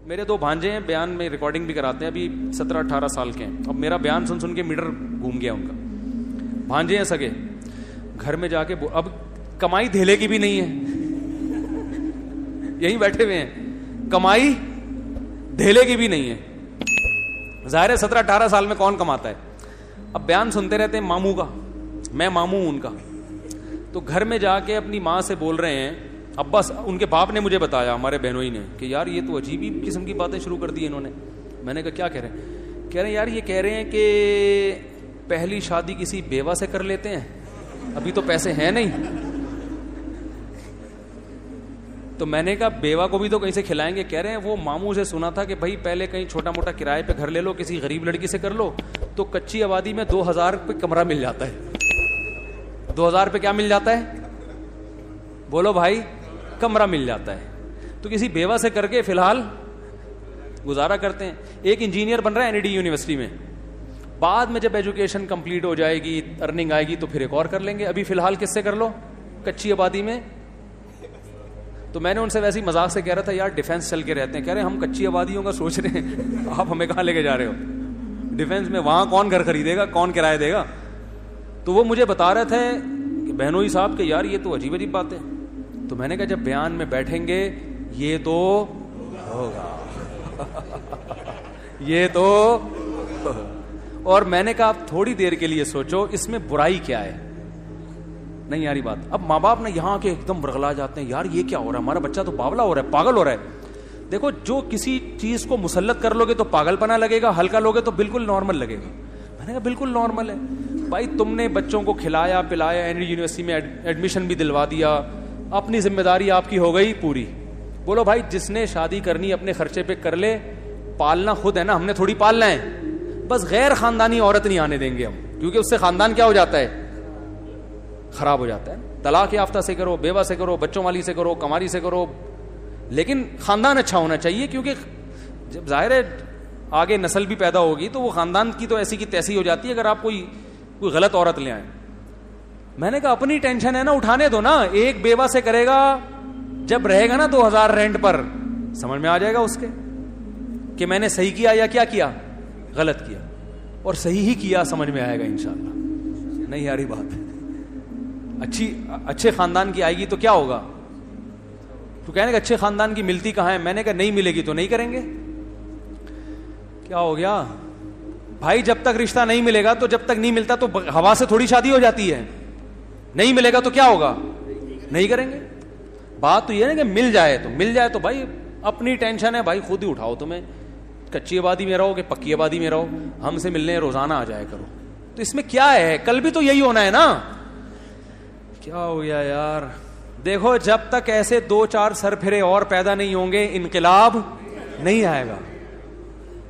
میرے 2 بھانجے ہیں, بیان میں ریکارڈنگ بھی کراتے ہیں, ابھی 17-18 سال کے ہیں. اب میرا بیان سن سن کے میٹر گھوم گیا ان کا. بھانجے ہیں سگے, گھر میں جا کے اب کمائی دھیلے کی بھی نہیں ہے, یہیں بیٹھے ہوئے ہیں, کمائی دھیلے کی بھی نہیں ہے. ظاہر ہے 17-18 سال میں کون کماتا ہے. اب بیان سنتے رہتے ہیں ماموں کا, میں ماموں ہوں ان کا, تو گھر میں جا کے اپنی ماں سے بول رہے ہیں, ابا ان کے باپ نے مجھے بتایا, ہمارے بہنوئی نے, کہ یار یہ تو عجیب ہی قسم کی باتیں شروع کر دی انہوں نے. میں نے کہا کیا کہہ رہے ہیں؟ کہہ رہے ہیں یار یہ کہہ رہے ہیں کہ پہلی شادی کسی بیوہ سے کر لیتے ہیں, ابھی تو پیسے ہیں نہیں. تو میں نے کہا بیوہ کو بھی تو کہیں سے کھلائیں گے. کہہ رہے ہیں وہ ماموں سے سنا تھا کہ بھائی پہلے کہیں چھوٹا موٹا کرائے پہ گھر لے لو, کسی غریب لڑکی سے کر لو, تو کچی آبادی میں 2000 پہ کمرہ مل جاتا ہے. 2000 پہ کیا مل جاتا ہے؟ بولو بھائی, کمرہ مل جاتا ہے. تو کسی بیوہ سے کر کے فی الحال گزارا کرتے ہیں. ایک انجینئر بن رہا ہے NID یونیورسٹی میں, بعد میں جب ایجوکیشن کمپلیٹ ہو جائے گی, ارننگ آئے گی, تو پھر ایک اور کر لیں گے. ابھی فی الحال کس سے کر لو؟ کچی آبادی میں. تو میں نے ان سے ویسے ہی مذاق سے کہہ رہا تھا یار ڈیفینس چل کے رہتے ہیں. کہہ رہے ہم کچی آبادیوں کا سوچ رہے ہیں, آپ ہمیں کہاں لے کے جا رہے ہو ڈیفینس میں؟ وہاں کون گھر خریدے گا, کون کرایہ دے گا؟ تو وہ مجھے بتا رہے تھے کہ بہنوئی صاحب کہ یار یہ تو عجیب عجیب بات ہے. تو میں نے کہا جب بیان میں بیٹھیں گے یہ تو ہوگا یہ تو. اور میں نے کہا آپ تھوڑی دیر کے لیے سوچو اس میں برائی کیا ہے. نہیں یاری بات. اب ماں باپ نے یہاں کے ایک دم برغلا جاتے ہیں, یار یہ کیا ہو رہا ہے, ہمارا بچہ تو باولا ہو رہا ہے, پاگل ہو رہا ہے. دیکھو جو کسی چیز کو مسلط کر لو گے تو پاگل پنا لگے گا, ہلکا لوگے تو بالکل نارمل لگے گا. میں نے کہا بالکل نارمل ہے بھائی, تم نے بچوں کو کھلایا پلایا, NID یونیورسٹی میں ایڈمیشن بھی دلوا دیا, اپنی ذمہ داری آپ کی ہو گئی پوری. بولو بھائی جس نے شادی کرنی اپنے خرچے پہ کر لے, پالنا خود ہے نا, ہم نے تھوڑی پالنا ہے. بس غیر خاندانی عورت نہیں آنے دیں گے ہم, کیونکہ اس سے خاندان کیا ہو جاتا ہے, خراب ہو جاتا ہے. طلاق یافتہ سے کرو, بیوہ سے کرو, بچوں والی سے کرو, کماری سے کرو, لیکن خاندان اچھا ہونا چاہیے. کیونکہ جب ظاہر ہے آگے نسل بھی پیدا ہوگی تو وہ خاندان کی تو ایسی کی تیسی ہو جاتی ہے اگر آپ کوئی غلط عورت لے آئیں. میں نے کہا اپنی ٹینشن ہے نا, اٹھانے دو نا. ایک بیوہ سے کرے گا, جب رہے گا نا 2000 رینٹ پر, سمجھ میں آ جائے گا اس کے کہ میں نے صحیح کیا یا کیا کیا, غلط کیا. اور صحیح ہی کیا سمجھ میں آئے گا انشاءاللہ. نہیں یاری بات, اچھے خاندان کی آئے گی تو کیا ہوگا. تو کہنے کہ اچھے خاندان کی ملتی کہاں ہے. میں نے کہا نہیں ملے گی تو نہیں کریں گے. کیا ہو گیا بھائی, جب تک رشتہ نہیں ملے گا, تو جب تک نہیں ملتا تو ہوا سے تھوڑی شادی ہو جاتی ہے. نہیں ملے گا تو کیا ہوگا, نہیں کریں گے. بات تو یہ ہے کہ مل جائے تو بھائی اپنی ٹینشن ہے بھائی, خود ہی اٹھاؤ. تمہیں کچی آبادی میں رہو کہ پکی آبادی میں رہو, ہم سے ملنے روزانہ آ جایا کرو. تو اس میں کیا ہے, کل بھی تو یہی ہونا ہے نا. کیا ہو گیا یار. دیکھو جب تک ایسے 2-4 سر پھرے اور پیدا نہیں ہوں گے, انقلاب نہیں آئے گا.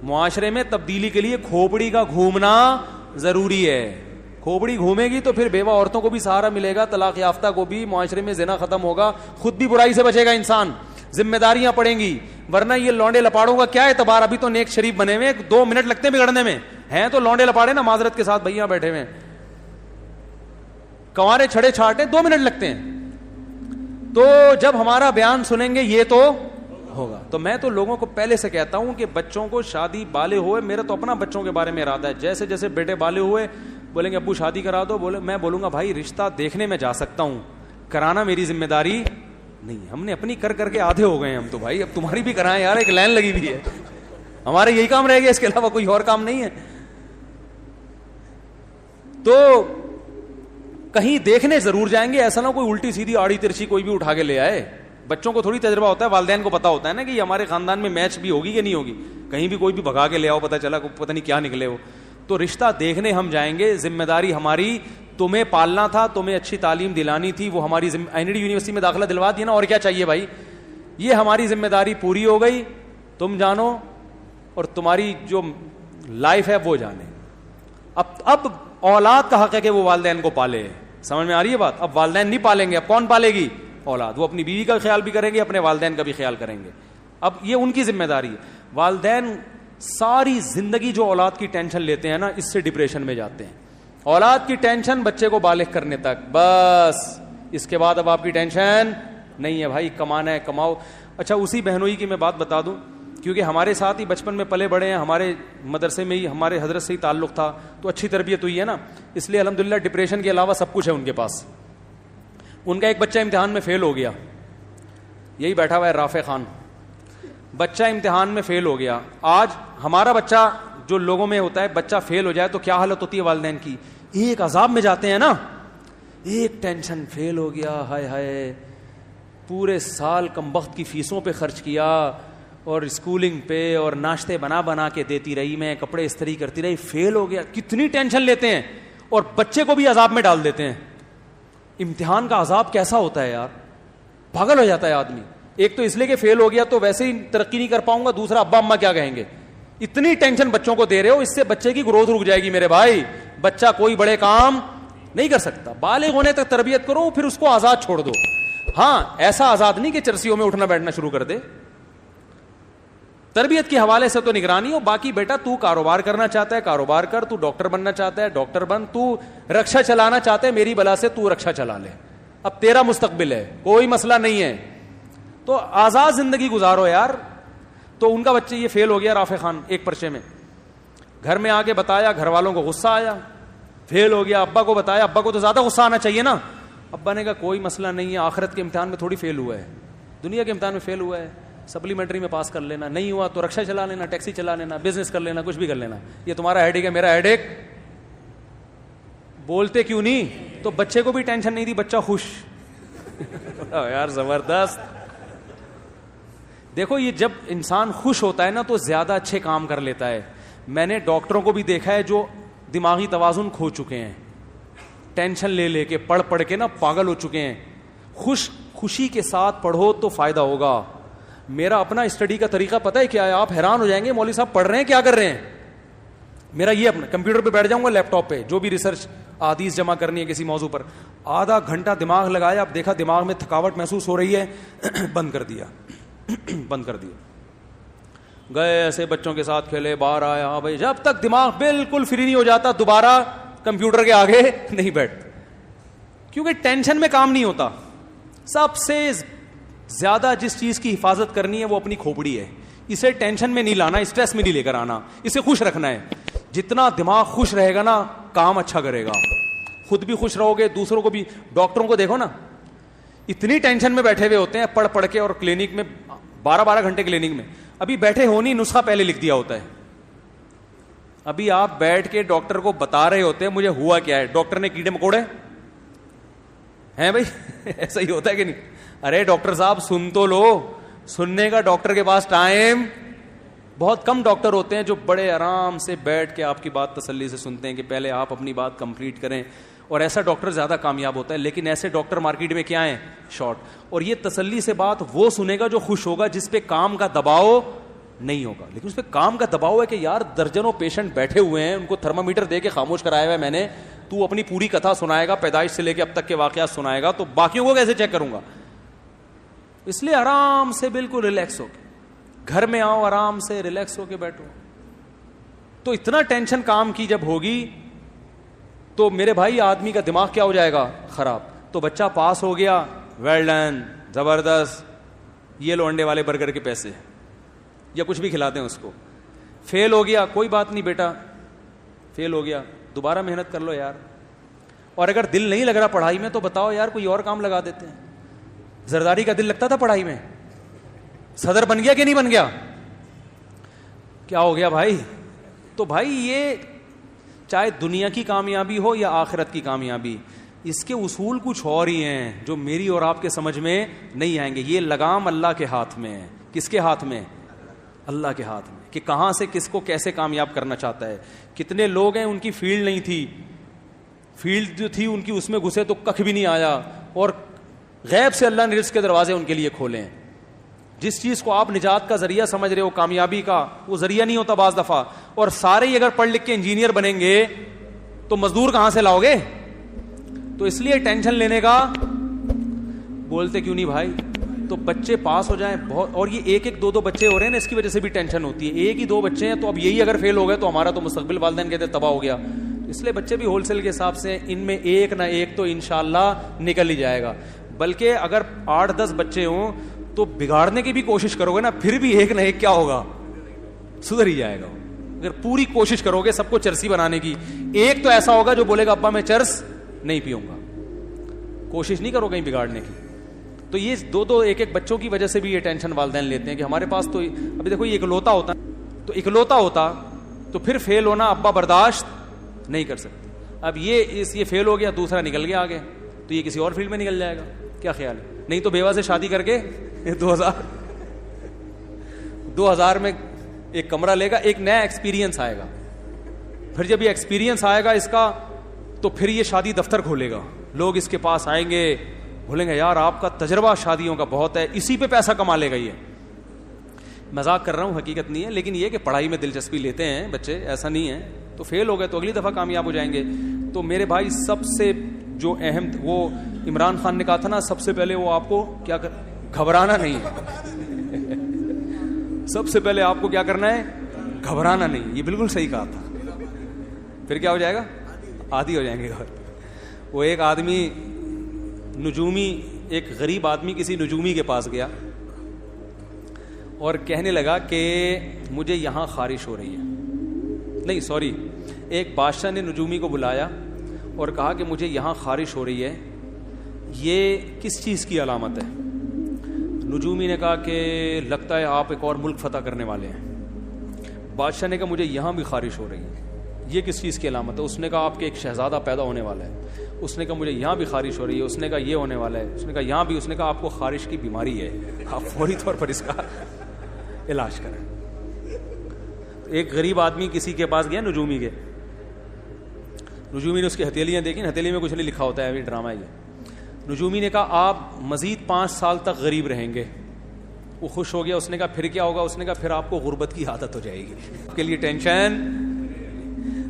معاشرے میں تبدیلی کے لیے کھوپڑی کا گھومنا ضروری ہے. کھوپڑی گھومے گی تو پھر بیوہ عورتوں کو بھی سہارا ملے گا, طلاق یافتہ کو بھی, معاشرے میں زنا ختم ہوگا, خود بھی برائی سے بچے گا انسان, ذمہ داریاں پڑیں گی. ورنہ یہ لونڈے لپاڑوں کا کیا اعتبار, ابھی تو نیک شریف بنے ہوئے, 2 منٹ لگتے ہیں بگڑنے میں, ہیں تو لونڈے لپاڑے نا, معذرت کے ساتھ بھائیاں بیٹھے ہوئے, کنوارے چھڑے چھاٹے 2 منٹ لگتے ہیں. تو جب ہمارا بیان سنیں گے یہ تو ہوگا. تو میں تو لوگوں کو پہلے سے کہتا ہوں کہ بچوں کو شادی بالے ہوئے, میرا تو اپنا بچوں کے بارے میں ارادہ ہے, جیسے جیسے بیٹے بالے ہوئے بولیں گے ابو شادی کرا دو, میں بولوں گا بھائی رشتہ دیکھنے میں جا سکتا ہوں, کرانا میری ذمہ داری نہیں. ہم نے اپنی کر کے آدھے ہو گئے ہم تو بھائی, اب تمہاری بھی کرائیں یار, ایک لائن لگی ہوئی ہے, ہمارے یہی کام رہ گیا, اس کے علاوہ کوئی اور کام نہیں ہے. تو کہیں دیکھنے ضرور جائیں گے, ایسا نہ کوئی الٹی سیدھی آڑی ترچھی کوئی بھی اٹھا کے لے آئے. بچوں کو تھوڑی تجربہ ہوتا ہے, والدین کو پتا ہوتا ہے نا کہ ہمارے خاندان میں میچ بھی ہوگی کہ نہیں ہوگی, کہیں بھی کوئی بھی بھگا کے لے آؤ, پتا چلا پتہ نہیں کیا نکلے ہو. تو رشتہ دیکھنے ہم جائیں گے, ذمہ داری ہماری, تمہیں پالنا تھا, تمہیں اچھی تعلیم دلانی تھی, وہ ہماری NID یونیورسٹی میں داخلہ دلوا دیا نا, اور کیا چاہیے بھائی. یہ ہماری ذمہ داری پوری ہو گئی, تم جانو اور تمہاری جو لائف ہے وہ جانے. اب اولاد کا حق ہے کہ وہ والدین کو پالے, سمجھ میں آ رہی ہے بات. اب والدین نہیں پالیں گے, اب کون پالے گی, اولاد. وہ اپنی بیوی کا خیال بھی کریں گے, اپنے والدین کا بھی خیال کریں گے. اب یہ ان کی ذمہ داری ہے. والدین ساری زندگی جو اولاد کی ٹینشن لیتے ہیں نا, اس سے ڈپریشن میں جاتے ہیں. اولاد کی ٹینشن بچے کو بالغ کرنے تک, بس اس کے بعد اب آپ کی ٹینشن نہیں ہے بھائی, کمانا ہے کماؤ. اچھا اسی بہنوئی کی میں بات بتا دوں, کیونکہ ہمارے ساتھ ہی بچپن میں پلے بڑے ہیں, ہمارے مدرسے میں ہی ہمارے حضرت سے ہی تعلق تھا, تو اچھی تربیت ہوئی ہے نا, اس لیے الحمدللہ ڈپریشن کے علاوہ سب کچھ ہے ان کے پاس. ان کا ایک بچہ امتحان میں فیل ہو گیا, یہی بیٹھا ہوا ہے رافع خان, بچہ امتحان میں فیل ہو گیا. آج ہمارا بچہ جو لوگوں میں ہوتا ہے, بچہ فیل ہو جائے تو کیا حالت ہوتی ہے والدین کی, ایک عذاب میں جاتے ہیں نا, ایک ٹینشن, فیل ہو گیا, ہائے ہائے پورے سال کم وقت کی فیسوں پہ خرچ کیا اور اسکولنگ پہ اور ناشتے بنا بنا کے دیتی رہی میں, کپڑے استری کرتی رہی, فیل ہو گیا, کتنی ٹینشن لیتے ہیں اور بچے کو بھی عذاب میں ڈال دیتے ہیں. امتحان کا عذاب کیسا ہوتا ہے یار, پاگل ہو جاتا ہے آدمی. ایک تو اس لیے کہ فیل ہو گیا تو ویسے ہی ترقی نہیں کر پاؤں گا, دوسرا ابا اماں کیا کہیں گے, اتنی ٹینشن بچوں کو دے رہے ہو, اس سے بچے کی گروتھ رک جائے گی میرے بھائی. بچہ کوئی بڑے کام نہیں کر سکتا, بالغ ہونے تک تربیت کرو پھر اس کو آزاد چھوڑ دو. ہاں ایسا آزاد نہیں کہ چرسیوں میں اٹھنا بیٹھنا شروع کر دے, تربیت کے حوالے سے تو نگرانی ہو. باقی بیٹا تو کاروبار کرنا چاہتا ہے کاروبار کر, تو ڈاکٹر بننا چاہتا ہے ڈاکٹر بن, تو رکشا چلانا چاہتا ہے میری بلا سے تو رکشا چلا لے, اب تیرا مستقبل ہے, کوئی مسئلہ نہیں ہے, تو آزاد زندگی گزارو یار. تو ان کا بچہ یہ فیل ہو گیا رافع خان ایک پرچے میں, گھر میں آ کے بتایا, گھر والوں کو غصہ آیا, فیل ہو گیا, ابا کو بتایا, ابا کو تو زیادہ غصہ آنا چاہیے نا. ابا نے کہا کوئی مسئلہ نہیں ہے, آخرت کے امتحان میں تھوڑی فیل ہوا ہے, دنیا کے امتحان میں فیل ہوا ہے, سپلیمنٹری میں پاس کر لینا, نہیں ہوا تو رکشا چلا لینا, ٹیکسی چلا لینا, بزنس کر لینا, کچھ بھی کر لینا, یہ تمہارا ہیڈیک ہے میرا ہیڈیک. بولتے کیوں نہیں؟ تو بچے کو بھی ٹینشن نہیں دی, بچہ خوش. یار زبردست. دیکھو یہ جب انسان خوش ہوتا ہے نا تو زیادہ اچھے کام کر لیتا ہے. میں نے ڈاکٹروں کو بھی دیکھا ہے جو دماغی توازن کھو چکے ہیں, ٹینشن لے لے کے پڑھ پڑھ کے نا پاگل ہو چکے ہیں. خوشی کے ساتھ پڑھو تو فائدہ ہوگا. میرا اپنا اسٹڈی کا طریقہ پتہ ہے کیا ہے, آپ حیران ہو جائیں گے مولوی صاحب پڑھ رہے ہیں کیا کر رہے ہیں. میرا یہ اپنا کمپیوٹر پہ بیٹھ جاؤں گا, لیپ ٹاپ پہ جو بھی ریسرچ احادیث جمع کرنی ہے کسی موضوع پر, آدھا گھنٹہ دماغ لگایا, اب دیکھا دماغ میں تھکاوٹ محسوس ہو رہی ہے, بند کر دیا. گئے ایسے بچوں کے ساتھ کھیلے, باہر آیا, ہاں بھائی, جب تک دماغ بالکل فری نہیں ہو جاتا دوبارہ کمپیوٹر کے آگے نہیں بیٹھتا, کیونکہ ٹینشن میں کام نہیں ہوتا. سب سے زیادہ جس چیز کی حفاظت کرنی ہے وہ اپنی کھوپڑی ہے. اسے ٹینشن میں نہیں لانا, اسٹریس میں نہیں لے کر آنا, اسے خوش رکھنا ہے. جتنا دماغ خوش رہے گا نا کام اچھا کرے گا, خود بھی خوش رہو گے, دوسروں کو بھی. ڈاکٹروں کو دیکھو نا, اتنی ٹینشن میں بیٹھے ہوئے ہوتے ہیں پڑھ پڑھ کے, اور کلینک میں 12 گھنٹے کلینک میں, ابھی بیٹھے ہو نہیں, نسخہ پہلے لکھ دیا ہوتا ہے. ابھی آپ بیٹھ کے ڈاکٹر کو بتا رہے ہوتے ہیں مجھے ہوا کیا ہے, ڈاکٹر نے کیڑے مکوڑے ہیں بھائی. ایسا ہی ہوتا ہے کہ نہیں؟ ارے ڈاکٹر صاحب سن تو لو, سننے کا ڈاکٹر کے پاس ٹائم بہت کم. ڈاکٹر ہوتے ہیں جو بڑے آرام سے بیٹھ کے آپ کی بات تسلی سے سنتے ہیں کہ پہلے آپ اپنی بات کمپلیٹ کریں, اور ایسا ڈاکٹر زیادہ کامیاب ہوتا ہے. لیکن ایسے ڈاکٹر مارکیٹ میں کیا ہیں, شارٹ. اور یہ تسلی سے بات وہ سنے گا جو خوش ہوگا, جس پہ کام کا دباؤ نہیں ہوگا. لیکن اس پہ کام کا دباؤ ہے کہ یار درجنوں پیشنٹ بیٹھے ہوئے ہیں, ان کو تھرمامیٹر دے کے خاموش کرایا ہوا ہے میں نے, تو اپنی پوری کتھا سنائے گا, پیدائش سے لے کے اب تک کے واقعات سنائے گا, تو باقیوں کو کیسے چیک کروں گا؟ اس لیے آرام سے بالکل ریلیکس ہو کے گھر میں آؤ, آرام سے ریلیکس ہو کے بیٹھو. تو اتنا ٹینشن کام کی جب ہوگی تو میرے بھائی آدمی کا دماغ کیا ہو جائے گا, خراب. تو بچہ پاس ہو گیا, ویل ڈن, زبردست, یہ لو انڈے والے برگر کے پیسے, یا کچھ بھی کھلاتے ہیں اس کو. فیل ہو گیا, کوئی بات نہیں بیٹا, فیل ہو گیا, دوبارہ محنت کر لو یار. اور اگر دل نہیں لگ رہا پڑھائی میں تو بتاؤ یار کوئی اور کام لگا دیتے ہیں. زرداری کا دل لگتا تھا پڑھائی میں, صدر بن گیا کہ نہیں بن گیا, کیا ہو گیا بھائی؟ تو بھائی یہ چاہے دنیا کی کامیابی ہو یا آخرت کی کامیابی, اس کے اصول کچھ اور ہی ہیں جو میری اور آپ کے سمجھ میں نہیں آئیں گے. یہ لگام اللہ کے ہاتھ میں ہے. کس کے ہاتھ میں؟ اللہ کے ہاتھ میں, کہ کہاں سے کس کو کیسے کامیاب کرنا چاہتا ہے. کتنے لوگ ہیں ان کی فیلڈ نہیں تھی, فیلڈ جو تھی ان کی اس میں گھسے تو ککھ بھی نہیں آیا, اور غیب سے اللہ نے رزق کے دروازے ان کے لیے کھولے ہیں. جس چیز کو آپ نجات کا ذریعہ سمجھ رہے ہو, کامیابی کا, وہ ذریعہ نہیں ہوتا بعض دفعہ. اور سارے ہی اگر پڑھ لکھ کے انجینئر بنیں گے تو مزدور کہاں سے لاؤ گے؟ تو اس لیے ٹینشن لینے کا بولتے کیوں نہیں بھائی. تو بچے پاس ہو جائیں بہت, اور یہ ایک ایک دو دو بچے ہو رہے ہیں نا, اس کی وجہ سے بھی ٹینشن ہوتی ہے. ایک ہی دو بچے ہیں تو اب یہی اگر فیل ہو گئے تو ہمارا تو مستقبل والدین کہتے تباہ ہو گیا. اس لیے بچے بھی ہول سیل کے حساب سے, ان میں ایک نہ ایک تو انشاءاللہ نکل ہی جائے گا. بلکہ اگر 8-10 بچے ہوں تو بگاڑنے کی بھی کوشش کرو گے نا, پھر بھی ایک نہ ایک کیا ہوگا, سدھر ہی جائے گا. اگر پوری کوشش کرو گے سب کو چرسی بنانے کی, ایک تو ایسا ہوگا جو بولے گا ابا میں چرس نہیں پیوں گا. کوشش نہیں کرو کہیں بگاڑنے کی. تو یہ دو ایک ایک بچوں کی وجہ سے بھی یہ ٹینشن والدین لیتے ہیں کہ ہمارے پاس تو ابھی دیکھو یہ اکلوتا ہوتا, تو اکلوتا ہوتا تو پھر فیل ہونا ابا برداشت نہیں کر سکتے. اب یہ فیل ہو گیا, دوسرا نکل گیا آگے, تو یہ کسی اور فیلڈ میں نکل جائے گا. کیا خیال ہے؟ نہیں تو بیوہ سے شادی کر کے 2000 میں ایک کمرہ لے گا, ایک نیا ایکسپیرینس آئے گا. پھر جب یہ ایکسپیرینس آئے گا اس کا, تو پھر یہ شادی دفتر کھولے گا, لوگ اس کے پاس آئیں گے, بولیں گے یار آپ کا تجربہ شادیوں کا بہت ہے, اسی پہ پیسہ کما لے گا. یہ مذاق کر رہا ہوں, حقیقت نہیں ہے, لیکن یہ کہ پڑھائی میں دلچسپی لیتے ہیں بچے, ایسا نہیں ہے. تو فیل ہو گئے تو اگلی دفعہ کامیاب ہو جائیں گے. تو میرے بھائی سب سے جو اہم, وہ عمران خان نے کہا تھا نا, سب سے پہلے وہ آپ کو کیا گھبرانا نہیں ہے. سب سے پہلے آپ کو کیا کرنا ہے, گھبرانا نہیں. یہ بالکل صحیح کہا تھا. پھر کیا ہو جائے گا, عادی ہو جائیں گے. وہ ایک آدمی نجومی, ایک غریب آدمی کسی نجومی کے پاس گیا اور کہنے لگا کہ مجھے یہاں خارش ہو رہی ہے. نہیں سوری, ایک بادشاہ نے نجومی کو بلایا اور کہا کہ مجھے یہاں خارش ہو رہی ہے, یہ کس چیز کی علامت ہے؟ نجومی نے کہا کہ لگتا ہے آپ ایک اور ملک فتح کرنے والے ہیں. بادشاہ نے کہا مجھے یہاں بھی خارش ہو رہی ہے, یہ کس چیز کی علامت ہے؟ اس نے کہا آپ کے ایک شہزادہ پیدا ہونے والا ہے. اس نے کہا مجھے یہاں بھی خارش ہو رہی ہے. اس نے کہا یہ ہونے والا ہے. اس نے کہا یہاں بھی. اس نے کہا آپ کو خارش کی بیماری ہے, آپ فوری طور پر اس کا علاج کریں. ایک غریب آدمی کسی کے پاس گیا نجومی کے. نجومی نے اس کی ہتھیلیاں دیکھی, ہتھیلی میں کچھ نہیں لکھا ہوتا ہے, ابھی ڈرامہ ہے یہ. نجومی نے کہا آپ مزید 5 سال تک غریب رہیں گے. وہ خوش ہو گیا. اس نے کہا پھر کیا ہوگا؟ اس نے کہا پھر آپ کو غربت کی عادت ہو جائے گی. آپ کے لیے ٹینشن,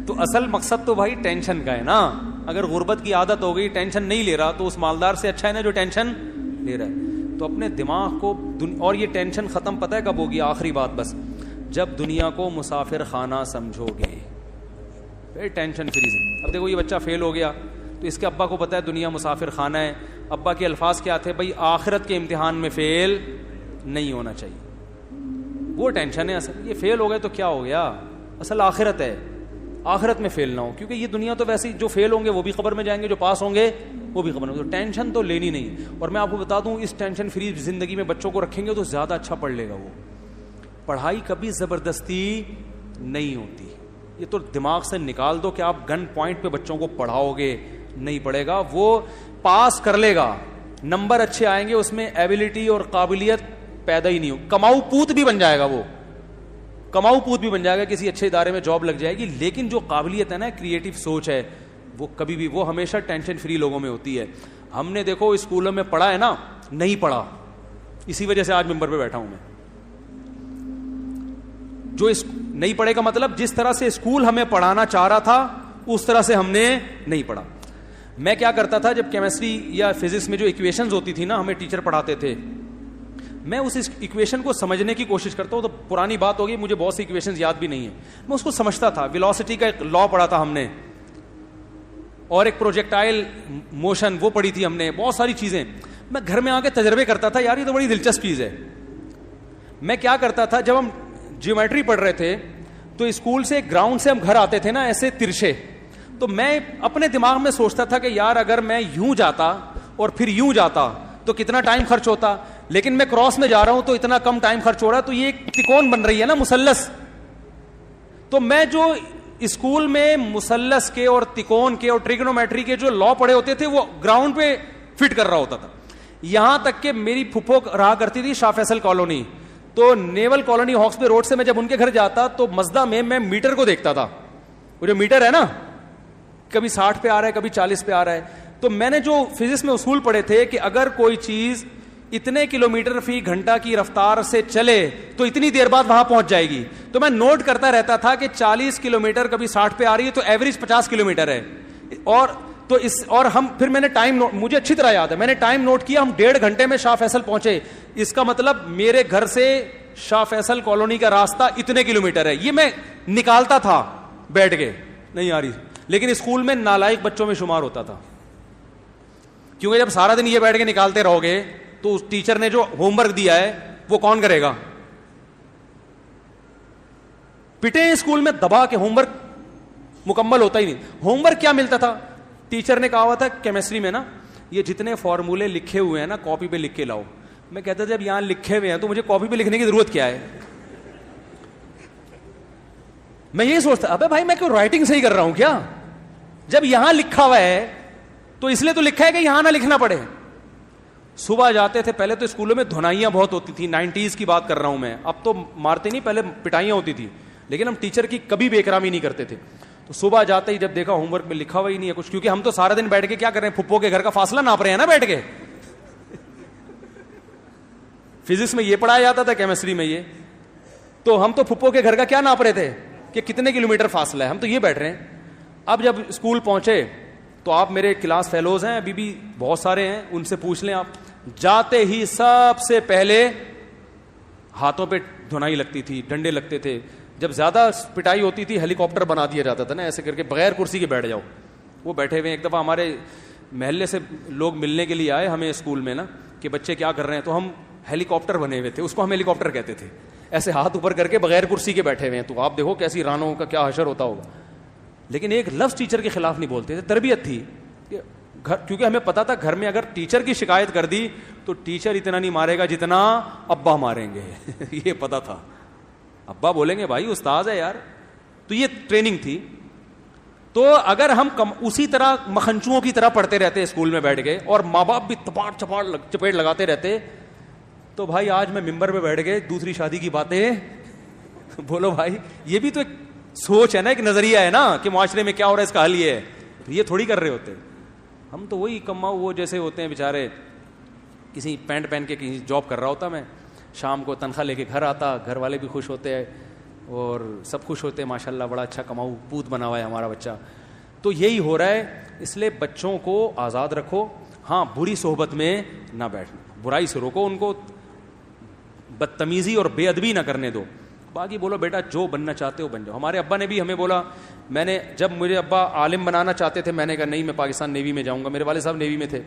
تو اصل مقصد تو بھائی ٹینشن کا ہے نا. اگر غربت کی عادت ہو گئی, ٹینشن نہیں لے رہا, تو اس مالدار سے اچھا ہے نا جو ٹینشن لے رہا ہے. تو اپنے دماغ کو, اور یہ ٹینشن ختم پتہ ہے کب ہوگی؟ آخری بات بس, جب دنیا کو مسافر خانہ سمجھو گے, پھر ٹینشن فری سے. اب دیکھو یہ بچہ فیل ہو گیا, تو اس کے ابا کو پتا ہے دنیا مسافر خانہ ہے. ابا کے الفاظ کیا تھے؟ بھائی آخرت کے امتحان میں فیل نہیں ہونا چاہیے. وہ ٹینشن ہے اصل. یہ فیل ہو گئے تو کیا ہو گیا, اصل آخرت ہے, آخرت میں فیل نہ ہو. کیونکہ یہ دنیا تو ویسے جو فیل ہوں گے وہ بھی قبر میں جائیں گے, جو پاس ہوں گے وہ بھی قبر میں. تو ٹینشن تو لینی نہیں. اور میں آپ کو بتا دوں, اس ٹینشن فری زندگی میں بچوں کو رکھیں گے تو زیادہ اچھا پڑھ لے گا وہ. پڑھائی کبھی زبردستی نہیں ہوتی. یہ تو دماغ سے نکال دو کہ آپ گن پوائنٹ پہ بچوں کو پڑھاؤ گے, نہیں پڑھے گا. وہ پاس کر لے گا, نمبر اچھے آئیں گے, اس میں ایبلٹی اور قابلیت پیدا ہی نہیں ہو. کماؤ پوت بھی بن جائے گا, وہ کماؤ پوت بھی بن جائے گا, کسی اچھے ادارے میں جاب لگ جائے گی. لیکن جو قابلیت ہے نا, کریٹو سوچ ہے, وہ کبھی بھی, وہ ہمیشہ ٹینشن فری لوگوں میں ہوتی ہے. ہم نے دیکھو اسکولوں میں پڑھا ہے نا, نہیں پڑھا, اسی وجہ سے آج ممبر پہ بیٹھا ہوں میں. جو نہیں پڑھے کا مطلب, جس طرح سے اسکول ہمیں پڑھانا چاہ رہا تھا اس طرح سے ہم نے نہیں پڑھا. میں کیا کرتا تھا, جب کیمسٹری یا فزکس میں جو ایکویشنز ہوتی تھی نا, ہمیں ٹیچر پڑھاتے تھے, میں اس ایکویشن کو سمجھنے کی کوشش کرتا ہوں. تو پرانی بات ہوگی, مجھے بہت سی ایکویشنز یاد بھی نہیں ہیں, میں اس کو سمجھتا تھا. ویلوسٹی کا ایک لا پڑھا تھا ہم نے, اور ایک پروجیکٹائل موشن وہ پڑھی تھی ہم نے, بہت ساری چیزیں. میں گھر میں آ کے تجربے کرتا تھا, یار یہ تو بڑی دلچسپ چیز ہے. میں کیا کرتا تھا, جب ہم جیومیٹری پڑھ رہے تھے تو اسکول سے گراؤنڈ سے ہم گھر آتے تھے نا ایسے ترچھے, تو میں اپنے دماغ میں سوچتا تھا کہ یار اگر میں یوں جاتا اور پھر یوں جاتا تو کتنا ٹائم خرچ ہوتا, لیکن میں کراس میں جا رہا ہوں تو اتنا کم ٹائم خرچ ہو رہا ہے. تو یہ ایک تکون بن رہی ہے نا, مثلث. تو میں جو اسکول میں مثلث کے اور تکون کے اور ٹریگنومیٹری کے جو لا پڑے ہوتے تھے وہ گراؤنڈ پہ فٹ کر رہا ہوتا تھا. یہاں تک کہ میری پھپھو رہا کرتی تھی شاہ فیصل کالونی, تو نیول کالونی ہاکس بے روڈ سے میں جب ان کے گھر جاتا تو مزدہ میں میٹر کو دیکھتا تھا. وہ جو میٹر ہے نا, کبھی 60 پہ آ رہا ہے, کبھی 40 پہ آ رہا ہے. تو میں نے جو فزکس میں اصول پڑھے تھے کہ اگر کوئی چیز اتنے کلومیٹر فی گھنٹہ کی رفتار سے چلے تو اتنی دیر بعد وہاں پہنچ جائے گی. تو میں نوٹ کرتا رہتا تھا کہ 40 کلومیٹر کبھی 60 پہ آ رہی ہے تو ایوریج 50 کلومیٹر ہے. اور ہم پھر میں نے ٹائم مجھے اچھی طرح یاد ہے, میں نے ٹائم نوٹ کیا, ہم 1.5 گھنٹے میں شاہ فیصل پہنچے. اس کا مطلب میرے گھر سے شاہ فیصل کالونی کا راستہ اتنے کلومیٹر ہے. یہ میں نکالتا تھا بیٹھ کے, نہیں آ رہی. لیکن اسکول میں نالائق بچوں میں شمار ہوتا تھا, کیونکہ جب سارا دن یہ بیٹھ کے نکالتے رہو گے تو اس ٹیچر نے جو ہوم ورک دیا ہے وہ کون کرے گا؟ پٹے اسکول میں دبا کے ہوم ورک مکمل ہوتا ہی نہیں. ہوم ورک کیا ملتا تھا؟ ٹیچر نے کہا ہوا تھا کیمسٹری میں نا یہ جتنے فارمولے لکھے ہوئے ہیں نا کاپی پہ لکھ کے لاؤ. میں کہتا تھا جب یہاں لکھے ہوئے ہیں تو مجھے کاپی پہ لکھنے کی ضرورت کیا ہے؟ میں یہ سوچتا ابے بھائی میں کیوں رائٹنگ صحیح کر رہا ہوں کیا؟ جب یہاں لکھا ہوا ہے تو اس لیے تو لکھا ہے کہ یہاں نہ لکھنا پڑے. صبح جاتے تھے, پہلے تو اسکولوں میں دھنائیاں بہت ہوتی تھی, 90s کی بات کر رہا ہوں میں, اب تو مارتے نہیں, پہلے پٹائیاں ہوتی تھی, لیکن ہم ٹیچر کی کبھی بے احترامی نہیں کرتے تھے. تو صبح جاتے ہی جب دیکھا ہوم ورک میں لکھا ہوا ہی نہیں ہے کچھ, کیونکہ ہم تو سارا دن بیٹھ کے کیا کر رہے ہیں, پھپھو کے گھر کا فاصلہ ناپ رہے ہیں نا بیٹھ کے. فزکس میں یہ پڑھایا جاتا تھا, کیمسٹری میں یہ, تو ہم تو پھپھو کے گھر کا کیا ناپ رہے تھے کہ کتنے کلومیٹر فاصلہ ہے, ہم تو یہ بیٹھ رہے ہیں. اب جب اسکول پہنچے تو آپ میرے کلاس فیلوز ہیں ابھی بھی بہت سارے ہیں, ان سے پوچھ لیں آپ, جاتے ہی سب سے پہلے ہاتھوں پہ دھنائی لگتی تھی, ڈنڈے لگتے تھے. جب زیادہ پٹائی ہوتی تھی ہیلی کاپٹر بنا دیا جاتا تھا نا, ایسے کر کے بغیر کرسی کے بیٹھ جاؤ. وہ بیٹھے ہوئے, ایک دفعہ ہمارے محلے سے لوگ ملنے کے لیے آئے ہمیں اسکول میں نا کہ بچے کیا کر رہے ہیں, تو ہم ہیلی کاپٹر بنے ہوئے تھے, اس کو ہم ہیلی کاپٹر کہتے تھے, ایسے ہاتھ اوپر کر کے بغیر کرسی کے بیٹھے ہوئے ہیں. تو آپ دیکھو کیسی رانوں کا کیا حشر ہوتا ہوگا. لیکن ایک لفظ ٹیچر کے خلاف نہیں بولتے تھے, تربیت تھی. کیونکہ ہمیں پتا تھا گھر میں اگر ٹیچر کی شکایت کر دی تو ٹیچر اتنا نہیں مارے گا جتنا ابا ماریں گے. یہ پتا تھا, ابا بولیں گے بھائی استاد ہے یار. تو یہ ٹریننگ تھی. تو اگر ہم اسی طرح مکھنچوؤں کی طرح پڑھتے رہتے اسکول میں بیٹھ گئے اور ماں باپ بھی چپیٹ لگاتے رہتے, تو بھائی آج میں ممبر پہ بیٹھ گئے دوسری شادی کی باتیں بولو بھائی, یہ بھی تو ایک سوچ ہے نا, ایک نظریہ ہے نا کہ معاشرے میں کیا ہو رہا ہے, اس کا حل یہ ہے. یہ تھوڑی کر رہے ہوتے ہم, تو وہی کماؤ وہ جیسے ہوتے ہیں بیچارے, کسی پینٹ پہن کے کہیں جاب کر رہا ہوتا میں, شام کو تنخواہ لے کے گھر آتا, گھر والے بھی خوش ہوتے ہیں اور سب خوش ہوتے ہیں, ماشاء اللہ بڑا اچھا کماؤ پوت بنا ہوا ہے ہمارا بچہ. تو یہی ہو رہا ہے. اس لیے بچوں کو آزاد رکھو, ہاں بری صحبت میں نہ بیٹھنا, برائی سے روکو, ان کو بدتمیزی اور بے ادبی نہ کرنے دو. باقی بولو بیٹا جو بننا چاہتے ہو بن جاؤ. ہمارے ابا نے بھی ہمیں بولا, میں نے جب مجھے ابا عالم بنانا چاہتے تھے, میں نے کہا نہیں میں پاکستان نیوی میں جاؤں گا, میرے والد صاحب نیوی میں تھے.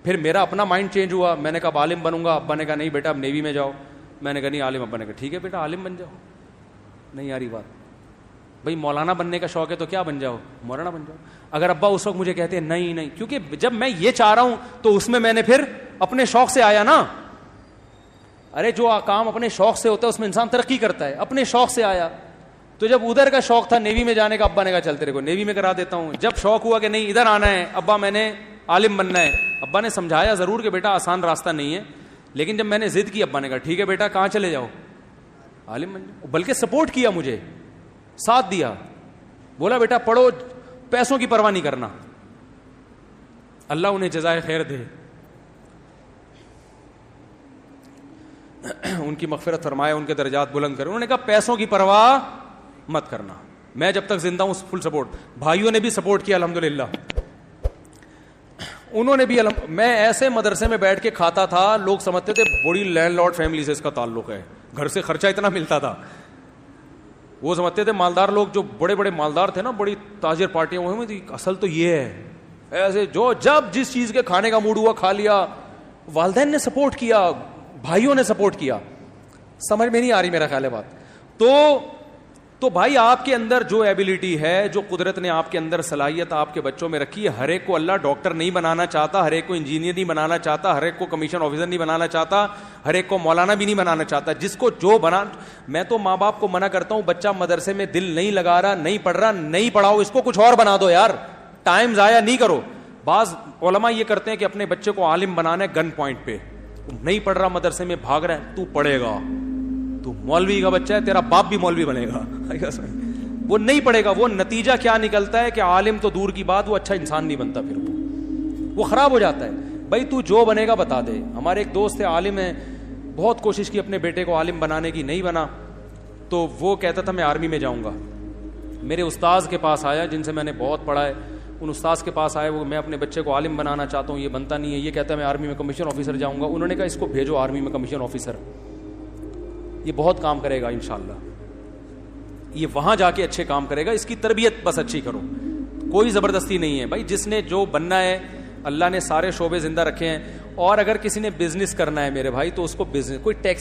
پھر میرا اپنا مائنڈ چینج ہوا, میں نے کہا عالم بنوں گا, ابا نے کہا نہیں بیٹا اب نیوی میں جاؤ. میں نے کہا نہیں عالم. ابا نے کہا ٹھیک ہے بیٹا عالم بن جاؤ. نہیں یاری بات, بھائی مولانا بننے کا شوق ہے تو کیا بن جاؤ, مولانا بن جاؤ. اگر ابا اس وقت مجھے کہتے ہیں نہیں نہیں, کیونکہ جب میں یہ چاہ رہا ہوں تو اس میں نے پھر اپنے شوق سے آیا نا. ارے جو کام اپنے شوق سے ہوتا ہے اس میں انسان ترقی کرتا ہے, اپنے شوق سے آیا. تو جب ادھر کا شوق تھا نیوی میں جانے کا, ابا نے کہا چل تیرے کو نیوی میں کرا دیتا ہوں. جب شوق ہوا کہ نہیں ادھر آنا ہے ابا, میں نے عالم بننا ہے, ابا نے سمجھایا ضرور کہ بیٹا آسان راستہ نہیں ہے, لیکن جب میں نے ضد کی ابا نے کہا ٹھیک ہے بیٹا کہاں چلے جاؤ, عالم بن جاؤ. بلکہ سپورٹ کیا, مجھے ساتھ دیا, بولا بیٹا پڑھو, پیسوں کی پرواہ نہیں کرنا. اللہ انہیں جزائے خیر دے, ان کی مغفرت فرمائے, ان کے درجات بلند کرے. انہوں نے کہا پیسوں کی پرواہ مت کرنا, میں جب تک زندہ ہوں فل سپورٹ. بھائیوں نے بھی سپورٹ کیا الحمدللہ, انہوں نے بھی میں ایسے مدرسے میں بیٹھ کے کھاتا تھا, لوگ سمجھتے تھے بڑی لینڈ لارڈ فیملی سے اس کا تعلق ہے, گھر سے خرچہ اتنا ملتا تھا. وہ سمجھتے تھے مالدار لوگ, جو بڑے بڑے مالدار تھے نا, بڑی تاجر پارٹیاں ہوئی تھی, اصل تو یہ ہے. ایسے جو جب جس چیز کے کھانے کا موڈ ہوا کھا لیا. والدین نے سپورٹ کیا, بھائیوں نے سپورٹ کیا. سمجھ میں نہیں آ رہی میرا خیال ہے بات. تو بھائی آپ کے اندر جو ایبلٹی ہے, جو قدرت نے آپ کے اندر صلاحیت آپ کے بچوں میں رکھی ہے, ہر ایک کو اللہ ڈاکٹر نہیں بنانا چاہتا, ہر ایک کو انجینئر نہیں بنانا چاہتا, ہر ایک کو کمیشن آفیسر نہیں بنانا چاہتا, ہر ایک کو مولانا بھی نہیں بنانا چاہتا. جس کو جو بنا, میں تو ماں باپ کو منع کرتا ہوں, بچہ مدرسے میں دل نہیں لگا رہا, نہیں پڑھ رہا, نہیں پڑھاؤ, اس کو کچھ اور بنا دو یار, ٹائم ضائع نہیں کرو. بعض علماء یہ کرتے ہیں کہ اپنے بچے کو عالم بنانا ہے گن پوائنٹ پہ, نہیں پڑھ رہا مدرسے میں بھاگ رہا ہے, تو پڑھے گا, تو مولوی کا بچہ ہے, تیرا باپ بھی مولوی بنے گا. وہ نہیں پڑھے گا, وہ نتیجہ کیا نکلتا ہے کہ عالم تو دور کی بات, وہ اچھا انسان نہیں بنتا, پھر وہ خراب ہو جاتا ہے. بھائی تو جو بنے گا بتا دے. ہمارے ایک دوست ہے عالم ہے, بہت کوشش کی اپنے بیٹے کو عالم بنانے کی, نہیں بنا. تو وہ کہتا تھا میں آرمی میں جاؤں گا. میرے استاذ کے پاس آیا جن سے میں نے بہت پڑھا ہے, ان استاذ کے پاس آئے, وہ میں اپنے بچے کو عالم بنانا چاہتا ہوں, یہ بنتا نہیں ہے, یہ کہتا ہے میں آرمی میں کمیشن آفیسر جاؤں گا. انہوں نے کہا اس کو بھیجو آرمی میں کمیشن آفیسر, یہ بہت کام کرے گا انشاءاللہ, یہ وہاں جا کے اچھے کام کرے گا, اس کی تربیت بس اچھی کرو, کوئی زبردستی نہیں ہے. بھائی جس نے جو بننا ہے, اللہ نے سارے شعبے زندہ رکھے ہیں, اور اگر کسی نے بزنس کرنا ہے میرے بھائی تو اس کو بزنس کوئی ٹیکس